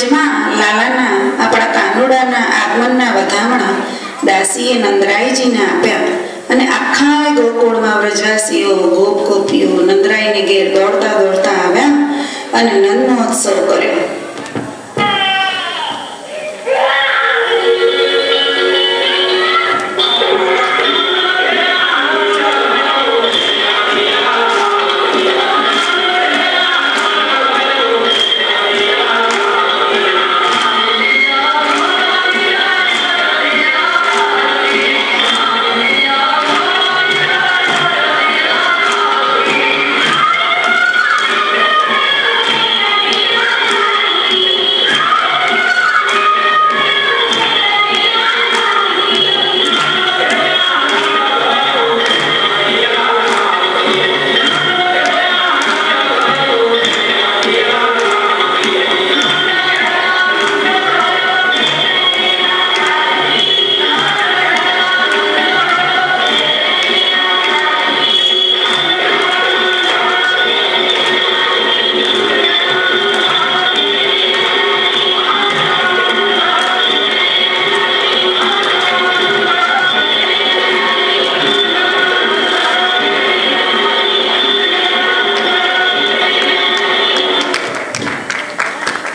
વ્રજમાં લાલાના આપણા કાનુડાના આગમનના વધામણા દાસીએ નંદરાયજીને આપ્યા અને આખા ગોકુળમાં વ્રજવાસીઓ ગોપ ગોપીઓ નંદરાયને ઘેર દોડતા દોડતા આવ્યા અને નંદ મહોત્સવ કર્યો.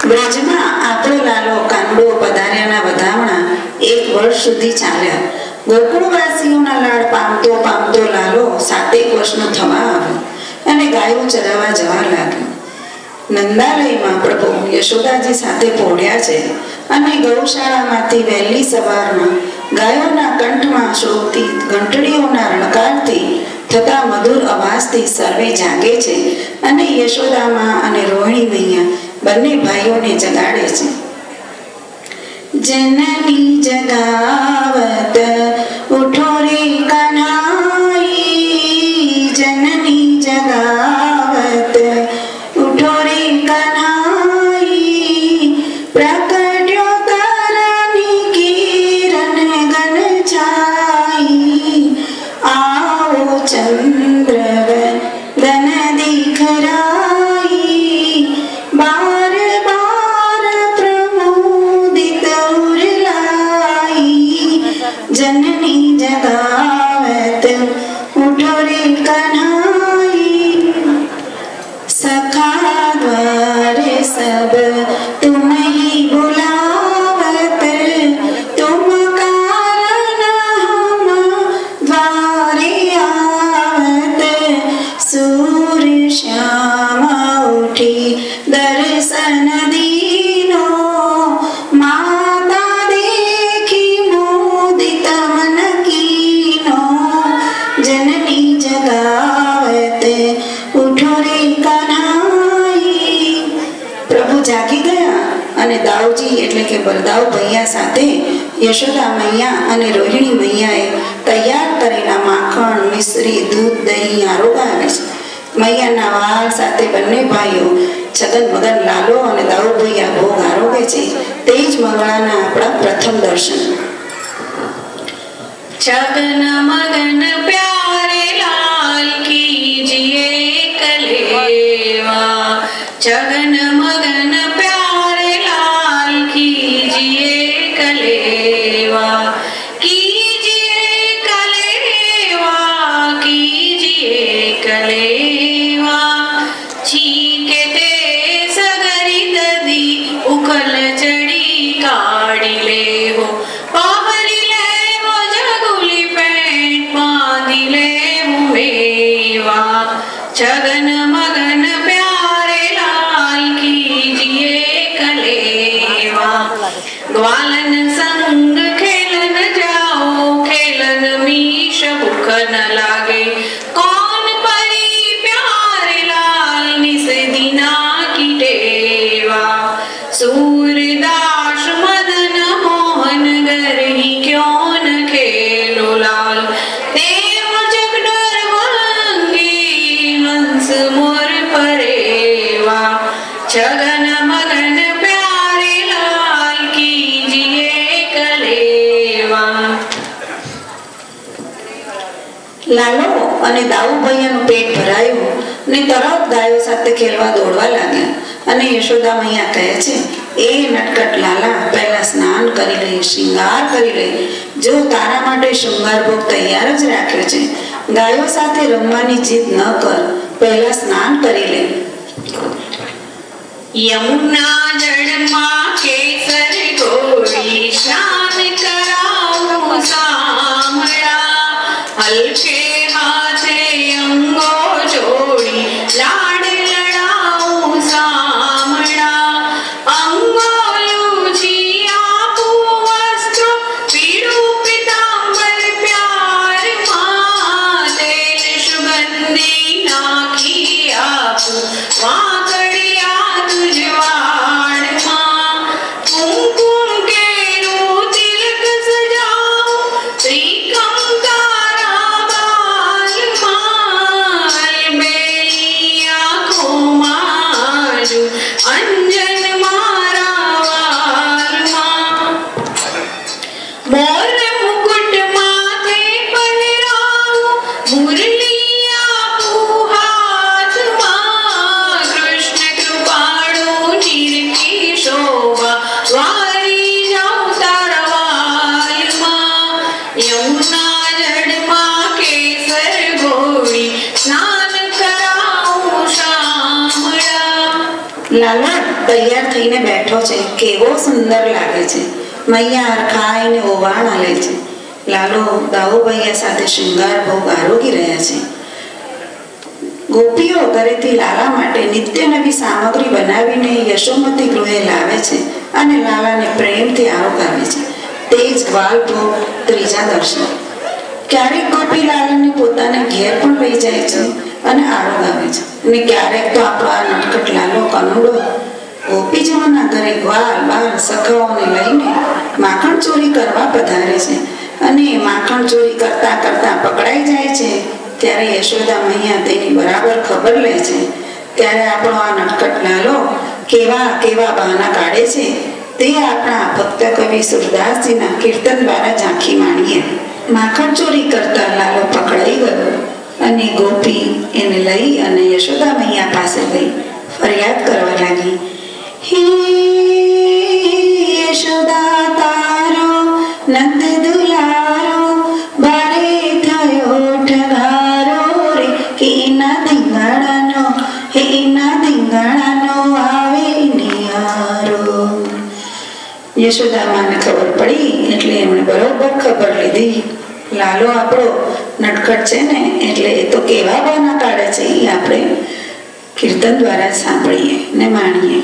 વ્રજમાં આપણો લાલો કાનુડો પધાર્યાના વધામણા 1 વર્ષ સુધી ચાલ્યા. ગોકુળવાસીઓના લાડ પામતો પામતો લાલો 7 વર્ષનો થવા આવ્યો અને ગાયો ચરાવવા જવા લાગ્યો. નંદાલયમાં પ્રભુ યશોદાજી સાથે પહોંચ્યા છે અને ગૌશાળામાંથી વહેલી સવારમાં ગાયોના કંઠમાં શોભતી ઘંટડીઓના રણકારથી થતા મધુર અવાજથી સર્વે જાગે છે અને યશોદામાં અને રોહિણી મૈયા બંને ભાઈઓને જગાડે છે. જનની જગાવત ઉઠો રે કન્હાઈ, જનની જગાવત ઉઠો રે કન્હાઈ, પ્રકટ્યો તારાની કિરણ ગન છાઈ, આવો ચંદ્ર વદન દીખરાઈ, બાર બાર પ્રમોદિત ઉરલાઈ, જનની જગાવત ઉઠો રે કન્હાઈ, સખા દ્વારે સબ તુમ્હી બુલાવત, तुम कारण हम द्वारे आवत, सूर्य श्यामा उठी दर्शन दीनो, माता देखी मोदित मन कीनो, जननी जगावत उठो रे कन्हाई. પ્રભુ જાગી ગયા અને દાઉજી એટલે કે બલદાવ ભૈયા સાથે યશોદા મૈયા અને રોહિણી મૈયાએ તૈયાર કરેલા માખણ, મિશ્રી, દૂધ, દહીં આરોગાવે છે. મૈયાના વાળ સાથે બંને ભાઈઓ છગન મગન લાલો અને દાઉ ભૈયા ભોગ આરોગે છે. તે જ મંગળાના આપણા પ્રથમ દર્શન. છગન મગન પ્યારે લાલ કીજીએ કલેવા, છગન મગન પ્યારે લાલ કીજીએ કલેવા, કીજીએ કલેવા, કીજીએ કલેવા, છીકે તે સગરી દદી ઉખલ ચડી કાઢી લેવો, પાવરી લેવો જગુલી પેન્ટ બાંધી લેવું મેવા, છગન મગન પ્યારે લાલ કીજીએ કલેવા, ગ્વાलन संग खेलन जाओ, खेलन मीश भूख न लागे, कौन परी प्यारे लाल निस दीना की टेवा, सूरदास मदन मोहन घर ही क्यों न खेलो लाल, देव जगडर वंगी हंस मोर परेवा, छगन मगन प्यारे लाल कीजिए कलेवा. લાલો અને દાઉ ભૈયાનું પેટ ભરાયું ને તરત ગાયો સાથે ખેલવા દોડવા લાગ્યા અને યશોદા મૈયા કહે છે, એ નટખટ લાલા પહેલા સ્નાન કરી લે, શૃંગાર કરી લે. જો તારા માટે શૃંગાર ભોગ તૈયાર જ રાખ્યો છે. ગાયો સાથે રમવાની જીદ ન કર, પહેલા સ્નાન કરી લે. યમુના જળમાં કેસર ઘોળી સ્નાન કરાવું સામળા. હલકે હાથે અંગો જોડી લાડ લડાવું સામળા. અંગો લૂછી આપું વસ્ત્રો પીળું પીતાંબર પ્યારમાં. તેલ સુગંધી નાખી આપું વાંકડિયા તુજવાડમાં. કુમકુમ કેરું તિલક સજાવું ત્રિકમ તારા બાલમાં. બેલી આંખોમાં અંજન મારા વાલમાં. મોર મુકુટ માથે પહેરાવું મુરલી આપું હાથમાં. કૃષ્ણ કૃપાળુ નિરખી શોભા વારી જાઉં તારા વાલમાં. યમુના જળમાં કેસર ઘોળી સ્નાન કરાવું શામળા. લાલા તૈયાર થઈને બેઠો છે, કેવો સુંદર લાગે છે. મૈયા ખાઈને ઓવાણ હાલે છે. લાલો દાઉભૈયા સાથે શૃંગાર ભોગ આરોગી રહ્યા છે. ગોપીઓ ઘરેથી લાલા માટે નિત્ય નવી સામગ્રી બનાવીને યશોમતી ગૃહે લાવે છે અને લાલાને પ્રેમથી આરોગાવે છે. તે જ ગ્વાલ ભોગ ત્રીજા દર્શન. ક્યારેક ગોપી લાલાને પોતાના ઘેર પણ લઈ જાય છે અને આરોગાવે છે. અને ક્યારેક તો આપણો આ નટખટ લાલો કનુડો ગોપીજનોના ઘરે ગ્વાલ બાલ સખાઓને લઈને માખણ ચોરી કરવા પધારે છે. અને માખણ ચોરી કરતા કરતા પકડાઈ જાય છે. ત્યારે યશોદા મૈયા તેની બરાબર ખબર લે છે. ત્યારે આપણો આ નટખટ લાલો કેવા કેવા બહાના કાઢે છે તે આપણા ભક્ત કવિ સુરદાસજીના કીર્તન દ્વારા ઝાંખી માણીએ. માખણ ચોરી કરતા લાલો પકડાઈ ગયો અને ગોપી એને લઈ અને યશોદા મૈયા પાસે ગઈ ફરિયાદ કરવા લાગી. હે યશોદા તારો નંદ દુલારો બારે થયો ઠગારો રે. કે એના ધીંગાણાનો આવે નિહારો. યશોદામાને ખબર પડી એટલે એમણે બરોબર ખબર લીધી. લાલો આપણો નટખટ છે ને એટલે એ તો કેવા બહાના કાઢે છે એ આપણે કીર્તન દ્વારા સાંભળીએ ને માણીએ.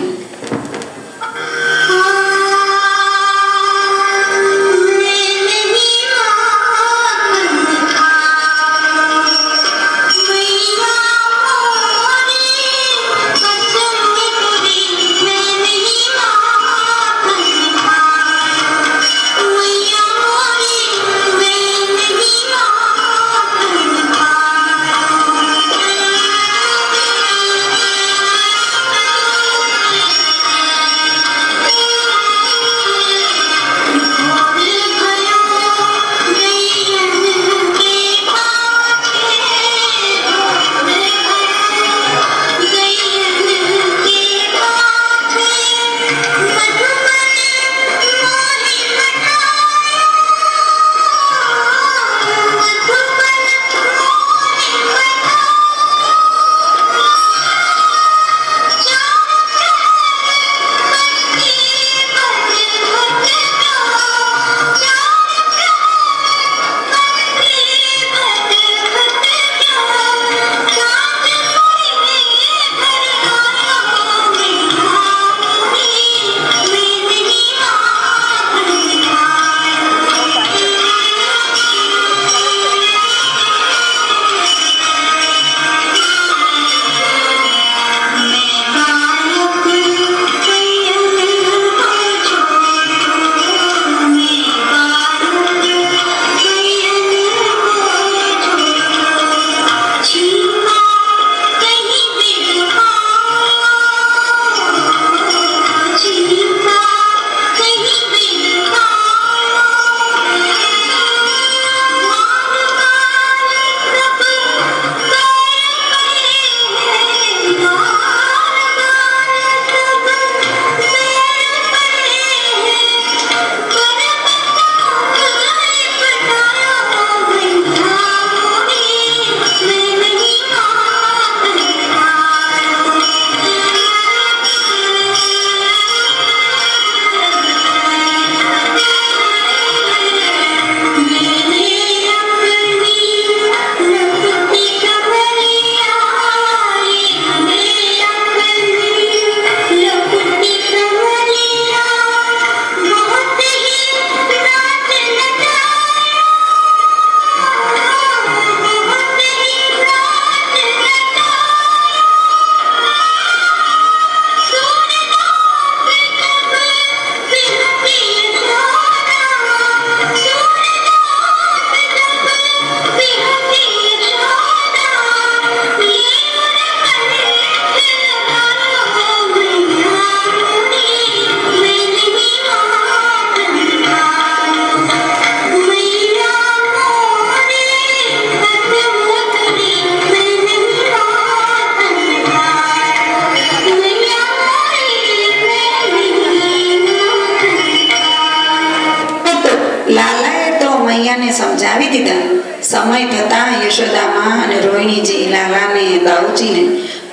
કનૈયાને સમજાવી દીધા. સમય થતાં યશોદામાં અને રોહિણીજી લાલાને દાઉજીને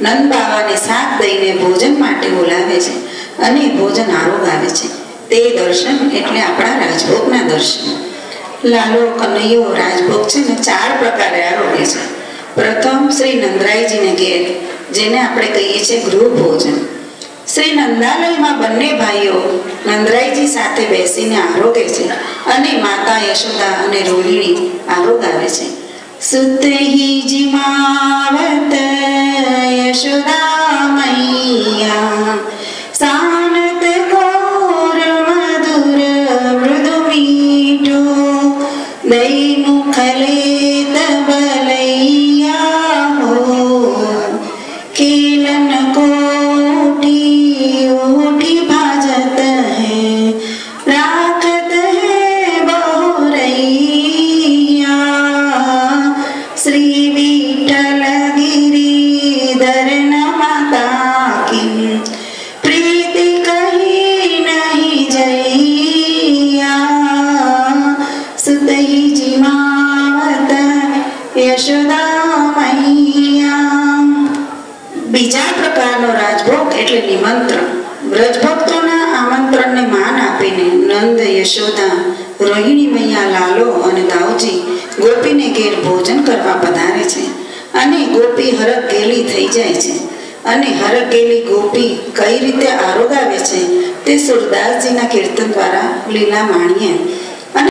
નંદ બાવાને સાથ દઈને ભોજન માટે બોલાવે છે અને ભોજન આરોગાવે છે. તે દર્શન એટલે આપણા રાજભોગના દર્શન. લાલો કનૈયો રાજભોગ છે ને 4 પ્રકારે આરોગે છે. પ્રથમ શ્રી નંદરાયજીને ઘેર, જેને આપણે કહીએ છીએ ગૃહ ભોજન. શ્રી નંદાલયમાં બંને ભાઈઓ નંદરાયજી સાથે બેસીને આરોગે છે અને માતા યશોદા અને રોહિણી આરોગાવે છે. સુતહી જીમાવત યશોદા મૈયા સાનત કોર મધુર મૃદુ મીઠો દૈનુ ખલેત બલૈયા હો કેલન કોટી ઓટી ભાજત હૈ રાખત હૈ બહુરૈયા શ્રી વિઠ્ઠલ ગિરિધર માતા કી પ્રીતિ કહી નહીં જૈયા સુતહી જીમાવત યશોદા મૈયા. બીજા પ્રકારનો રાજભોગ એટલે નિમંત્રણ. વ્રજભક્તોના આમંત્રણને માન આપીને નંદ, યશોદા, રોહિણી મૈયા, લાલો અને દાઉજી ગોપીને ઘેર ભોજન કરવા પધારે છે અને ગોપી હરખઘેલી થઈ જાય છે. અને હરખઘેલી ગોપી કઈ રીતે આરોગાવે છે તે સુરદાસજીના કીર્તન દ્વારા લીલા માણીએ.